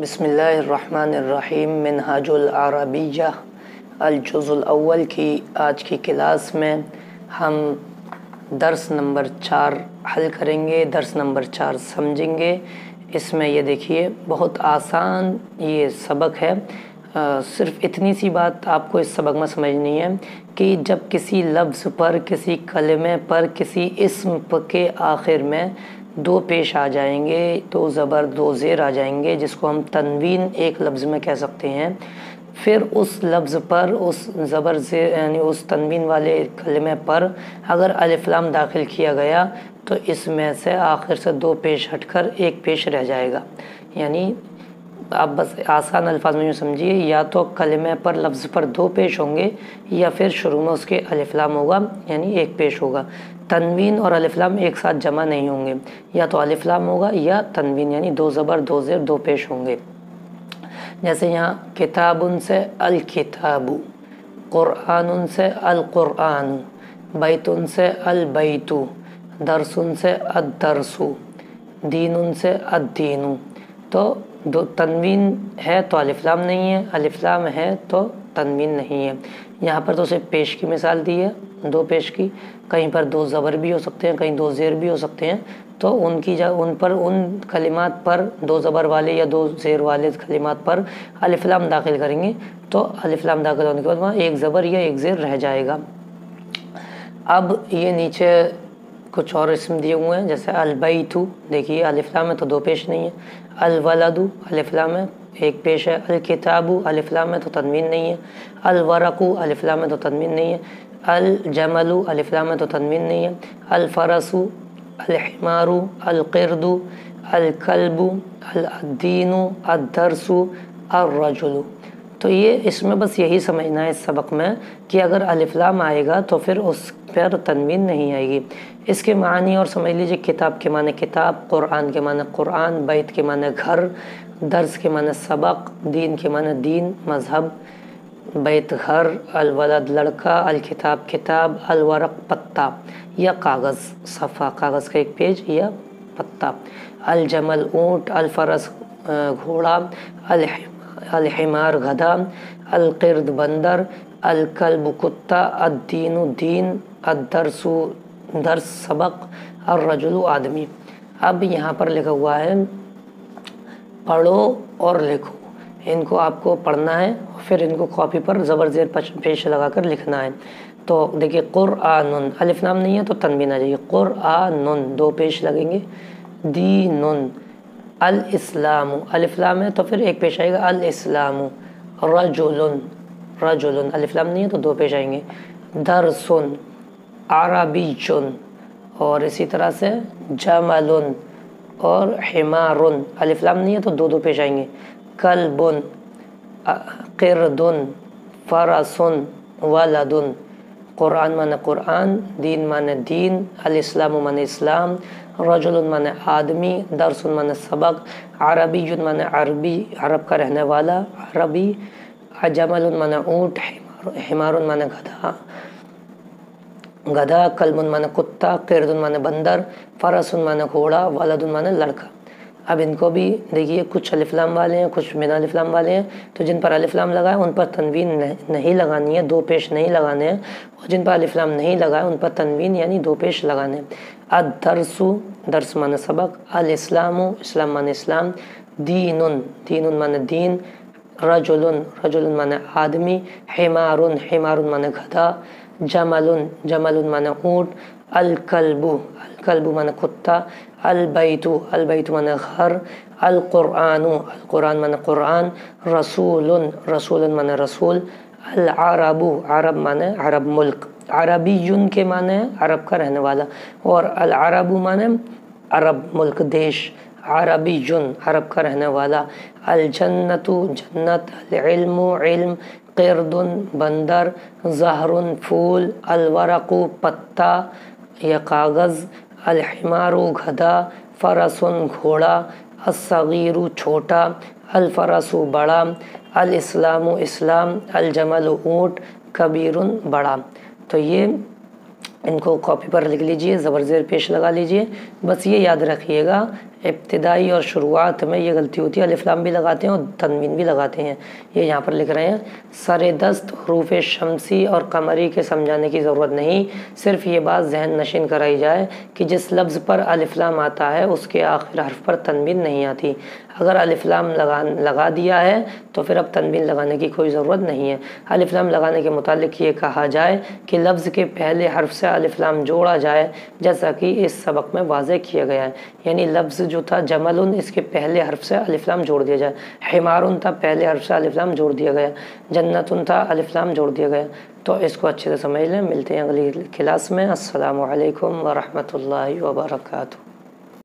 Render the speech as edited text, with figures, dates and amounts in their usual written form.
بسم اللہ الرحمن الرحیم منہاج العربیہ الجزء الاول کی آج کی کلاس میں ہم درس نمبر 4 حل کریں گے، درس نمبر 4 سمجھیں گے۔ اس میں یہ دیکھیے بہت آسان یہ سبق ہے، صرف اتنی سی بات آپ کو اس سبق میں سمجھنی ہے کہ جب کسی لفظ پر، کسی کلمے پر، کسی اسم کے آخر میں دو پیش آ جائیں گے، دو زبر دو زیر آ جائیں گے، جس کو ہم تنوین ایک لفظ میں کہہ سکتے ہیں، پھر اس لفظ پر اس زبر زیر یعنی اس تنوین والے کلمے پر اگر الف لام داخل کیا گیا تو اس میں سے آخر سے دو پیش ہٹ کر ایک پیش رہ جائے گا۔ یعنی آپ بس آسان الفاظ میں یوں سمجھیے، یا تو کلمے پر لفظ پر دو پیش ہوں گے یا پھر شروع میں اس کے الف لام ہوگا یعنی ایک پیش ہوگا۔ تنوین اور الف لام ایک ساتھ جمع نہیں ہوں گے، یا تو الف لام ہوگا یا تنوین یعنی دو زبر دو زیر دو پیش ہوں گے۔ جیسے یہاں کتابن سے الکتاب، قرآن سے القرآن، بیتن سے البیت، درسن سے الدرس، دین سے الدین۔ تو دو تنوین ہے تو الف لام نہیں ہے، الف لام ہے تو تنوین نہیں ہے۔ یہاں پر تو صرف پیش کی مثال دی ہے، دو پیش کی، کہیں پر دو زبر بھی ہو سکتے ہیں، کہیں دو زیر بھی ہو سکتے ہیں، تو ان کی ان کلمات پر دو زبر والے یا دو زیر والے کلمات پر الف لام داخل کریں گے تو الف لام داخل ہونے کے بعد وہاں ایک زبر یا ایک زیر رہ جائے گا۔ اب یہ نیچے کچھ اور اسم دیے ہوئے ہیں، جیسے البیت، دیکھیے الف لام ہے تو دو پیش نہیں ہے۔ الولد الف لام ہے ایک پیش ہے۔ الکتاب الف لام ہے تو تنوین نہیں ہے۔ الورق الف لام ہے تو تنوین نہیں ہے۔ الجمل الف لام ہے تو تنوین نہیں ہے۔ الفرس، الحمار، القرد، الکلب، الدین، الدرس، الرجل۔ تو یہ اس میں بس یہی سمجھنا ہے اس سبق میں کہ اگر الف لام آئے گا تو پھر اس پر تنوین نہیں آئے گی۔ اس کے معنی اور سمجھ لیجئے، کتاب کے معنی کتاب، قرآن کے معنی قرآن، بیت کے معنی گھر، درس کے معنی سبق، دین کے معنی دین مذہب، بیت گھر، الولد لڑکا، الکتاب کتاب، الورق پتا یا کاغذ صفحہ، کاغذ کا ایک پیج یا پتا، الجمل اونٹ، الفرس گھوڑا، الحمار گدھا، القرد بندر، الکلب کتا، الدین دین، الدرس درس سبق، الرجل آدمی۔ اب یہاں پر لکھا ہوا ہے پڑھو اور لکھو، ان کو آپ کو پڑھنا ہے، پھر ان کو کاپی پر زبر زیر پیش لگا کر لکھنا ہے۔ تو دیکھیے قرآن، الف لام نہیں ہے تو تنوین آ جائے گی، قرآن دو پیش لگیں گے۔ دین، الاسلام الف لام ہے تو پھر ایک پیش آئے گا الاسلام۔ رجل رجل الف لام نہیں ہے تو دو پیش آئیں گے۔ درس، عربی، اور اسی طرح سے جمل اور حمار الف لام نہیں ہے تو دو پیش آئیں گے۔ کلب، قرد، فرس، ولد۔ قرآن معنی قرآن، دین معنی دین، الاسلام معنی اسلام، رجل معنی آدمی، درس معنی سبق، عربی معنی عربی عرب کا رہنے والا عربی، جمل معنی اونٹ، حمار معنی گدھا گدھا، کلب معنی کتا، قرد معنی بندر، فرس معنی گھوڑا، ولد معنی لڑکا۔ اب ان کو بھی دیکھیے کچھ الف لام والے ہیں کچھ بنا الف لام والے ہیں، تو جن پر الف لام لگا ہے ان پر تنوین نہیں لگانی ہے، دو پیش نہیں لگانے ہیں، اور جن پر الف لام نہیں لگا ہے ان پر تنوین یعنی دو پیش لگانے ہیں۔ الدرس درس معنی سبق، الاسلام اسلام معنی اسلام، دین دین معنی دین، رجل رجل معنی آدمی، حمار حمار معنی گدھا، جمل جمل معنی اونٹ، الکلب الکلب معنی کتا، البیت البیت معنی گھر، القرآن القرآن معنی قرآن، رسول رسول معنی رسول، العرب عرب معنی عرب ملک، عربی کے معنی عرب کا رہنے والا، اور العرب معنی عرب ملک دیش، عربی عرب کا رہنے والا، الجنت جنت، العلم علم، قرد بندر، زہر پھول، الورق پتا یا کاغذ، الحمار گدھا، فرس گھوڑا، الصغیر چھوٹا، الفرس بڑا، الاسلام اسلام، الجمل اونٹ، کبیر بڑا۔ تو یہ ان کو کاپی پر لکھ لیجئے، زبر زیر پیش لگا لیجئے۔ بس یہ یاد رکھیے گا ابتدائی اور شروعات میں یہ غلطی ہوتی ہے، الف لام بھی لگاتے ہیں اور تنوین بھی لگاتے ہیں۔ یہ یہاں پر لکھ رہے ہیں سر دست حروف شمسی اور قمری کے سمجھانے کی ضرورت نہیں، صرف یہ بات ذہن نشین کرائی جائے کہ جس لفظ پر الف لام آتا ہے اس کے آخر حرف پر تنوین نہیں آتی۔ اگر الف لام لگا دیا ہے تو پھر اب تنوین لگانے کی کوئی ضرورت نہیں ہے۔ الف لام لگانے کے متعلق یہ کہا جائے کہ لفظ کے پہلے حرف سے الف لام جوڑا جائے، جیسا کہ اس سبق میں واضح کیا گیا ہے، یعنی لفظ جو تھا جمل، اس کے پہلے حرف سے الف لام جوڑ دیا جائے۔ حمار تھا، پہلے حرف سے الف لام جوڑ دیا گیا۔ جنت تھا، الف لام جوڑ دیا گیا۔ تو اس کو اچھے سے سمجھ لیں۔ ملتے ہیں اگلی کلاس میں۔ السلام علیکم ورحمۃ اللہ وبرکاتہ۔